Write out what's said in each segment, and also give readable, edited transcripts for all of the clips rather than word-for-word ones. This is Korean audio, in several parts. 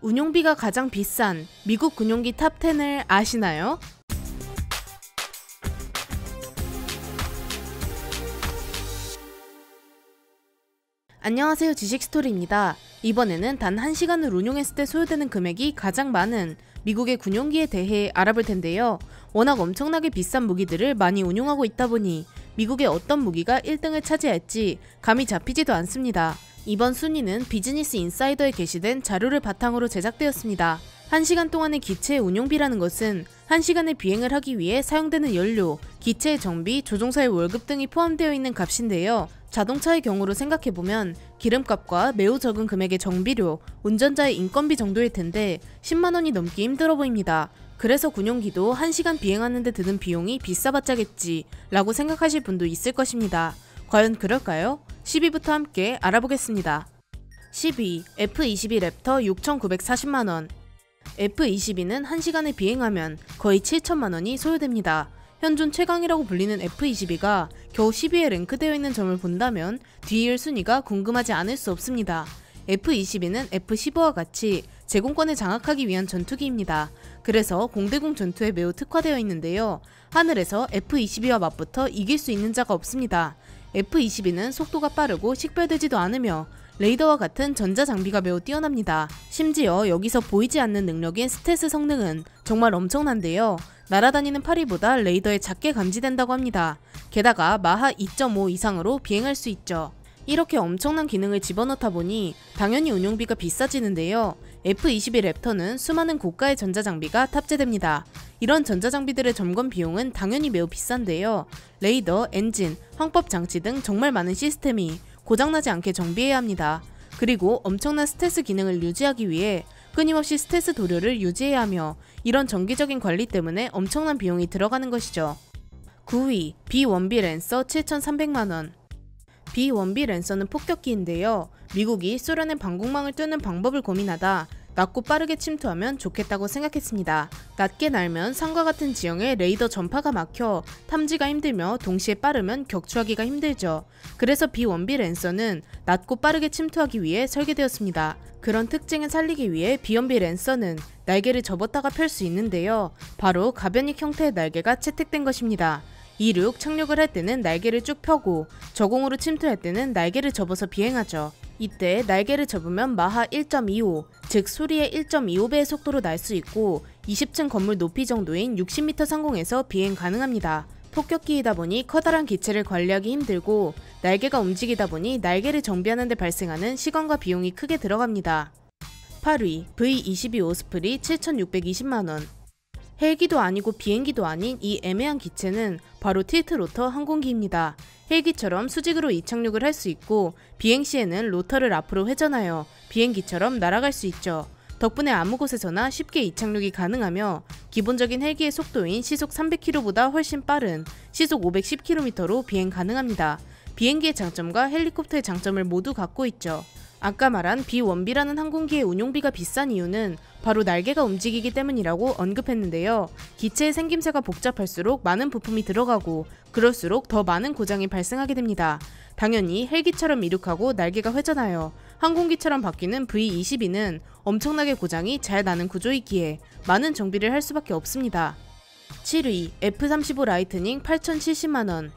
운용비가 가장 비싼 미국 군용기 탑10을 아시나요? 안녕하세요, 지식스토리입니다. 이번에는 단 1시간을 운용했을 때 소요되는 금액이 가장 많은 미국의 군용기에 대해 알아볼 텐데요. 워낙 엄청나게 비싼 무기들을 많이 운용하고 있다 보니 미국의 어떤 무기가 1등을 차지할지 감이 잡히지도 않습니다. 이번 순위는 비즈니스 인사이더에 게시된 자료를 바탕으로 제작되었습니다. 1시간 동안의 기체의 운용비라는 것은 1시간의 비행을 하기 위해 사용되는 연료, 기체의 정비, 조종사의 월급 등이 포함되어 있는 값인데요. 자동차의 경우로 생각해보면 기름값과 매우 적은 금액의 정비료, 운전자의 인건비 정도일 텐데 10만원이 넘기 힘들어 보입니다. 그래서 군용기도 1시간 비행하는데 드는 비용이 비싸봤자겠지 라고 생각하실 분도 있을 것입니다. 과연 그럴까요? 10위부터 함께 알아보겠습니다. 10위, F-22 랩터 6,940만원. F-22는 1시간을 비행하면 거의 7천만원이 소요됩니다. 현존 최강이라고 불리는 F-22가 겨우 10위에 랭크되어 있는 점을 본다면 뒤이을 순위가 궁금하지 않을 수 없습니다. F-22는 F-15와 같이 제공권을 장악하기 위한 전투기입니다. 그래서 공대공 전투에 매우 특화되어 있는데요. 하늘에서 F-22와 맞붙어 이길 수 있는 자가 없습니다. F-22는 속도가 빠르고 식별되지도 않으며 레이더와 같은 전자장비가 매우 뛰어납니다. 심지어 여기서 보이지 않는 능력인 스텔스 성능은 정말 엄청난데요. 날아다니는 파리보다 레이더에 작게 감지된다고 합니다. 게다가 마하 2.5 이상으로 비행할 수 있죠. 이렇게 엄청난 기능을 집어넣다 보니 당연히 운용비가 비싸지는데요. F-22 랩터는 수많은 고가의 전자장비가 탑재됩니다. 이런 전자장비들의 점검 비용은 당연히 매우 비싼데요. 레이더, 엔진, 황법 장치 등 정말 많은 시스템이 고장나지 않게 정비해야 합니다. 그리고 엄청난 스텔스 기능을 유지하기 위해 끊임없이 스텔스 도료를 유지해야 하며 이런 정기적인 관리 때문에 엄청난 비용이 들어가는 것이죠. 9위, B-1B 랜서 7,300만원. B-1B 랜서는 폭격기인데요. 미국이 소련의 방공망을 뚫는 방법을 고민하다 낮고 빠르게 침투하면 좋겠다고 생각했습니다. 낮게 날면 산과 같은 지형에 레이더 전파가 막혀 탐지가 힘들며 동시에 빠르면 격추하기가 힘들죠. 그래서 B-1B 랜서는 낮고 빠르게 침투하기 위해 설계되었습니다. 그런 특징을 살리기 위해 B-1B 랜서는 날개를 접었다가 펼 수 있는데요. 바로 가변익 형태의 날개가 채택된 것입니다. 이륙, 착륙을 할 때는 날개를 쭉 펴고 저공으로 침투할 때는 날개를 접어서 비행하죠. 이때 날개를 접으면 마하 1.25, 즉 소리의 1.25배의 속도로 날 수 있고 20층 건물 높이 정도인 60m 상공에서 비행 가능합니다. 폭격기이다 보니 커다란 기체를 관리하기 힘들고 날개가 움직이다 보니 날개를 정비하는 데 발생하는 시간과 비용이 크게 들어갑니다. 8위, V-22 오스프리 7,620만원. 헬기도 아니고 비행기도 아닌 이 애매한 기체는 바로 틸트 로터 항공기입니다. 헬기처럼 수직으로 이착륙을 할 수 있고 비행 시에는 로터를 앞으로 회전하여 비행기처럼 날아갈 수 있죠. 덕분에 아무 곳에서나 쉽게 이착륙이 가능하며 기본적인 헬기의 속도인 시속 300km보다 훨씬 빠른 시속 510km로 비행 가능합니다. 비행기의 장점과 헬리콥터의 장점을 모두 갖고 있죠. 아까 말한 B-1B라는 항공기의 운용비가 비싼 이유는 바로 날개가 움직이기 때문이라고 언급했는데요. 기체의 생김새가 복잡할수록 많은 부품이 들어가고 그럴수록 더 많은 고장이 발생하게 됩니다. 당연히 헬기처럼 이륙하고 날개가 회전하여 항공기처럼 바뀌는 V-22는 엄청나게 고장이 잘 나는 구조이기에 많은 정비를 할 수밖에 없습니다. 7위, F-35 라이트닝 8,070만원.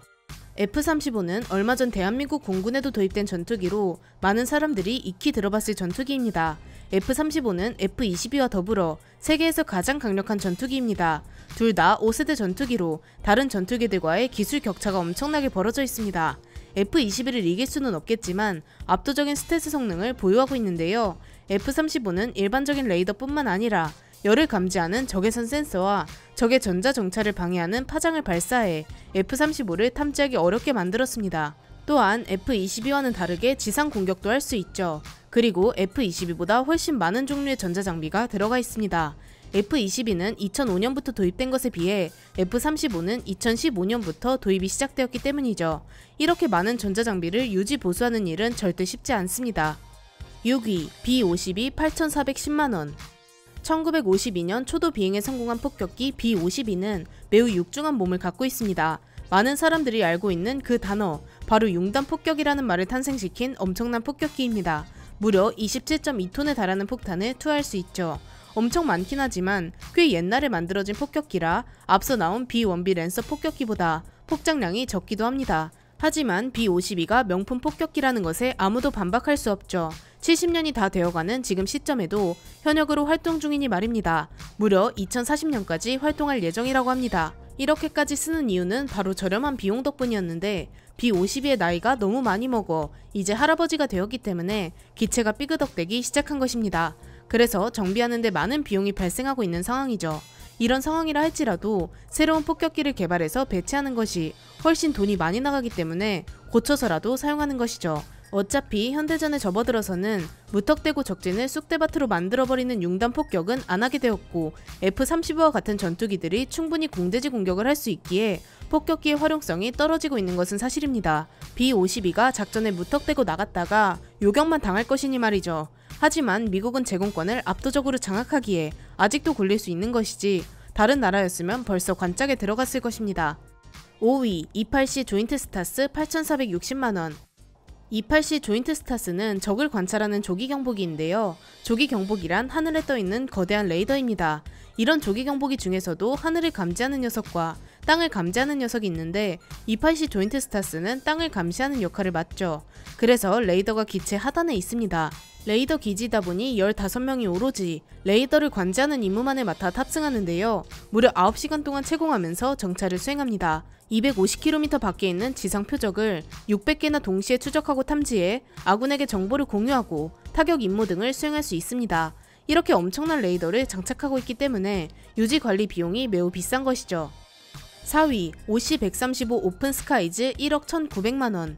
F-35는 얼마 전 대한민국 공군에도 도입된 전투기로 많은 사람들이 익히 들어봤을 전투기입니다. F-35는 F-22와 더불어 세계에서 가장 강력한 전투기입니다. 둘 다 5세대 전투기로 다른 전투기들과의 기술 격차가 엄청나게 벌어져 있습니다. F-22를 이길 수는 없겠지만 압도적인 스텔스 성능을 보유하고 있는데요. F-35는 일반적인 레이더뿐만 아니라 열을 감지하는 적외선 센서와 적의 전자정찰을 방해하는 파장을 발사해 F-35를 탐지하기 어렵게 만들었습니다. 또한 F-22와는 다르게 지상 공격도 할 수 있죠. 그리고 F-22보다 훨씬 많은 종류의 전자장비가 들어가 있습니다. F-22는 2005년부터 도입된 것에 비해 F-35는 2015년부터 도입이 시작되었기 때문이죠. 이렇게 많은 전자장비를 유지 보수하는 일은 절대 쉽지 않습니다. 6위, B-52 8,410만원. 1952년 초도 비행에 성공한 폭격기 B-52는 매우 육중한 몸을 갖고 있습니다. 많은 사람들이 알고 있는 그 단어, 바로 융단 폭격이라는 말을 탄생시킨 엄청난 폭격기입니다. 무려 27.2톤에 달하는 폭탄을 투하할 수 있죠. 엄청 많긴 하지만 꽤 옛날에 만들어진 폭격기라 앞서 나온 B-1B 랜서 폭격기보다 폭장량이 적기도 합니다. 하지만 B-52가 명품 폭격기라는 것에 아무도 반박할 수 없죠. 70년이 다 되어가는 지금 시점에도 현역으로 활동 중이니 말입니다. 무려 2040년까지 활동할 예정이라고 합니다. 이렇게까지 쓰는 이유는 바로 저렴한 비용 덕분이었는데 B-52의 나이가 너무 많이 먹어 이제 할아버지가 되었기 때문에 기체가 삐그덕대기 시작한 것입니다. 그래서 정비하는 데 많은 비용이 발생하고 있는 상황이죠. 이런 상황이라 할지라도 새로운 폭격기를 개발해서 배치하는 것이 훨씬 돈이 많이 나가기 때문에 고쳐서라도 사용하는 것이죠. 어차피 현대전에 접어들어서는 무턱대고 적진을 쑥대밭으로 만들어버리는 융단 폭격은 안 하게 되었고 F-35와 같은 전투기들이 충분히 공대지 공격을 할 수 있기에 폭격기의 활용성이 떨어지고 있는 것은 사실입니다. B-52가 작전에 무턱대고 나갔다가 요격만 당할 것이니 말이죠. 하지만 미국은 제공권을 압도적으로 장악하기에 아직도 굴릴 수 있는 것이지 다른 나라였으면 벌써 관짝에 들어갔을 것입니다. 5위, 28C 조인트 스타스 8,460만원. 28C 조인트 스타스는 적을 관찰하는 조기 경보기인데요. 조기 경보기란 하늘에 떠있는 거대한 레이더입니다. 이런 조기 경보기 중에서도 하늘을 감지하는 녀석과 땅을 감지하는 녀석이 있는데 28C 조인트 스타스는 땅을 감시하는 역할을 맡죠. 그래서 레이더가 기체 하단에 있습니다. 레이더 기지이다 보니 15명이 오로지 레이더를 관지하는 임무만을 맡아 탑승하는데요. 무려 9시간 동안 채공하면서 정찰을 수행합니다. 250km 밖에 있는 지상 표적을 600개나 동시에 추적하고 탐지해 아군에게 정보를 공유하고 타격 임무 등을 수행할 수 있습니다. 이렇게 엄청난 레이더를 장착하고 있기 때문에 유지 관리 비용이 매우 비싼 것이죠. 4위, OC-135 오픈 스카이즈 1억 1,900만원.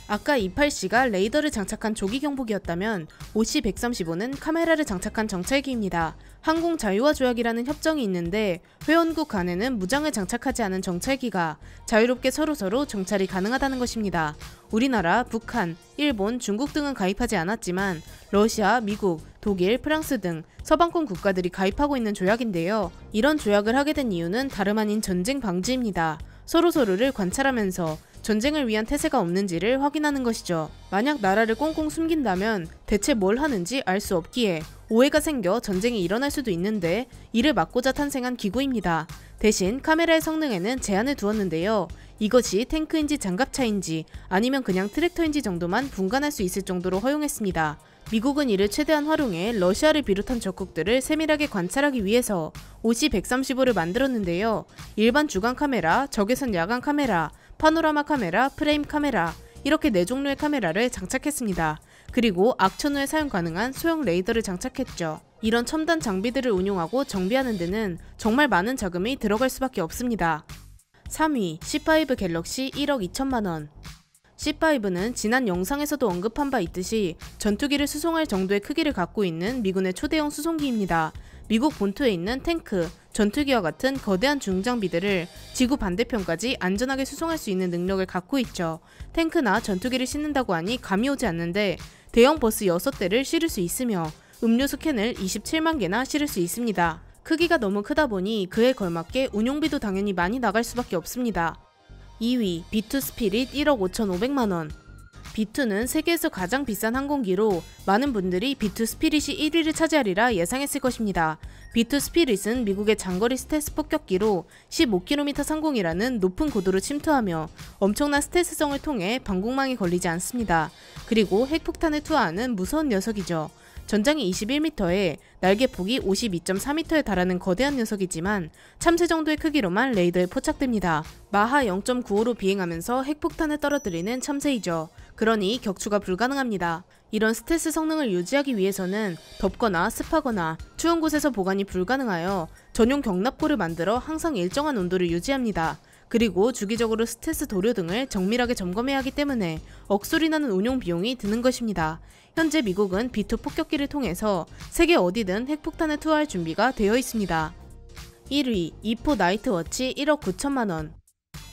아까 28C가 레이더를 장착한 조기 경보기였다면 OC-135는 카메라를 장착한 정찰기입니다. 항공 자유화 조약이라는 협정이 있는데 회원국 간에는 무장을 장착하지 않은 정찰기가 자유롭게 서로서로 정찰이 가능하다는 것입니다. 우리나라, 북한, 일본, 중국 등은 가입하지 않았지만 러시아, 미국, 독일, 프랑스 등 서방권 국가들이 가입하고 있는 조약인데요. 이런 조약을 하게 된 이유는 다름 아닌 전쟁 방지입니다. 서로서로를 관찰하면서 전쟁을 위한 태세가 없는지를 확인하는 것이죠. 만약 나라를 꽁꽁 숨긴다면 대체 뭘 하는지 알 수 없기에 오해가 생겨 전쟁이 일어날 수도 있는데 이를 막고자 탄생한 기구입니다. 대신 카메라의 성능에는 제한을 두었는데요. 이것이 탱크인지 장갑차인지 아니면 그냥 트랙터인지 정도만 분간할 수 있을 정도로 허용했습니다. 미국은 이를 최대한 활용해 러시아를 비롯한 적국들을 세밀하게 관찰하기 위해서 OC-135를 만들었는데요. 일반 주간 카메라, 적외선 야간 카메라, 파노라마 카메라, 프레임 카메라 이렇게 4종류의 카메라를 장착했습니다. 그리고 악천 후에 사용 가능한 소형 레이더를 장착했죠. 이런 첨단 장비들을 운용하고 정비하는 데는 정말 많은 자금이 들어갈 수밖에 없습니다. 3위, C5 갤럭시 1억 2천만원. C5는 지난 영상에서도 언급한 바 있듯이 전투기를 수송할 정도의 크기를 갖고 있는 미군의 초대형 수송기입니다. 미국 본토에 있는 탱크, 전투기와 같은 거대한 중장비들을 지구 반대편까지 안전하게 수송할 수 있는 능력을 갖고 있죠. 탱크나 전투기를 싣는다고 하니 감이 오지 않는데 대형 버스 6대를 실을 수 있으며 음료수 캔을 27만 개나 실을 수 있습니다. 크기가 너무 크다 보니 그에 걸맞게 운용비도 당연히 많이 나갈 수밖에 없습니다. 2위, B2 스피릿 1억 5,500만원. B2는 세계에서 가장 비싼 항공기로 많은 분들이 B2 스피릿이 1위를 차지하리라 예상했을 것입니다. B2 스피릿은 미국의 장거리 스텔스 폭격기로 15km 상공이라는 높은 고도를 침투하며 엄청난 스텔스성을 통해 방공망에 걸리지 않습니다. 그리고 핵폭탄을 투하하는 무서운 녀석이죠. 전장이 21m에 날개 폭이 52.4m에 달하는 거대한 녀석이지만 참새 정도의 크기로만 레이더에 포착됩니다. 마하 0.95로 비행하면서 핵폭탄을 떨어뜨리는 참새이죠. 그러니 격추가 불가능합니다. 이런 스텔스 성능을 유지하기 위해서는 덥거나 습하거나 추운 곳에서 보관이 불가능하여 전용 경납고를 만들어 항상 일정한 온도를 유지합니다. 그리고 주기적으로 스텔스 도료 등을 정밀하게 점검해야 하기 때문에 억소리 나는 운용 비용이 드는 것입니다. 현재 미국은 B2 폭격기를 통해서 세계 어디든 핵폭탄을 투하할 준비가 되어 있습니다. 1위, E4 나이트워치 1억 9천만원.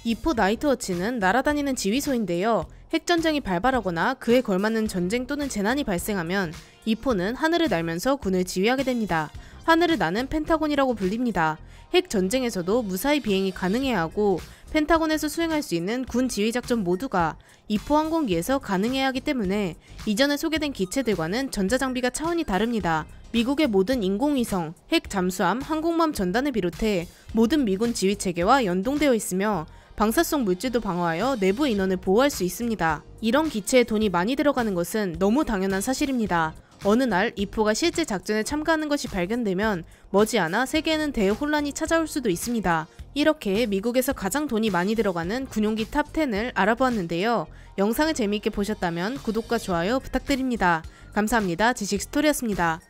E4 나이트워치는 날아다니는 지휘소인데요. 핵전쟁이 발발하거나 그에 걸맞는 전쟁 또는 재난이 발생하면 E4는 하늘을 날면서 군을 지휘하게 됩니다. 하늘을 나는 펜타곤이라고 불립니다. 핵 전쟁에서도 무사히 비행이 가능해야 하고 펜타곤에서 수행할 수 있는 군 지휘 작전 모두가 이포 항공기에서 가능해야 하기 때문에 이전에 소개된 기체들과는 전자장비가 차원이 다릅니다. 미국의 모든 인공위성, 핵 잠수함, 항공모함 전단을 비롯해 모든 미군 지휘 체계와 연동되어 있으며 방사성 물질도 방어하여 내부 인원을 보호할 수 있습니다. 이런 기체에 돈이 많이 들어가는 것은 너무 당연한 사실입니다. 어느 날 이포가 실제 작전에 참가하는 것이 발견되면 머지않아 세계에는 대혼란이 찾아올 수도 있습니다. 이렇게 미국에서 가장 돈이 많이 들어가는 군용기 탑10을 알아보았는데요. 영상을 재미있게 보셨다면 구독과 좋아요 부탁드립니다. 감사합니다. 지식스토리였습니다.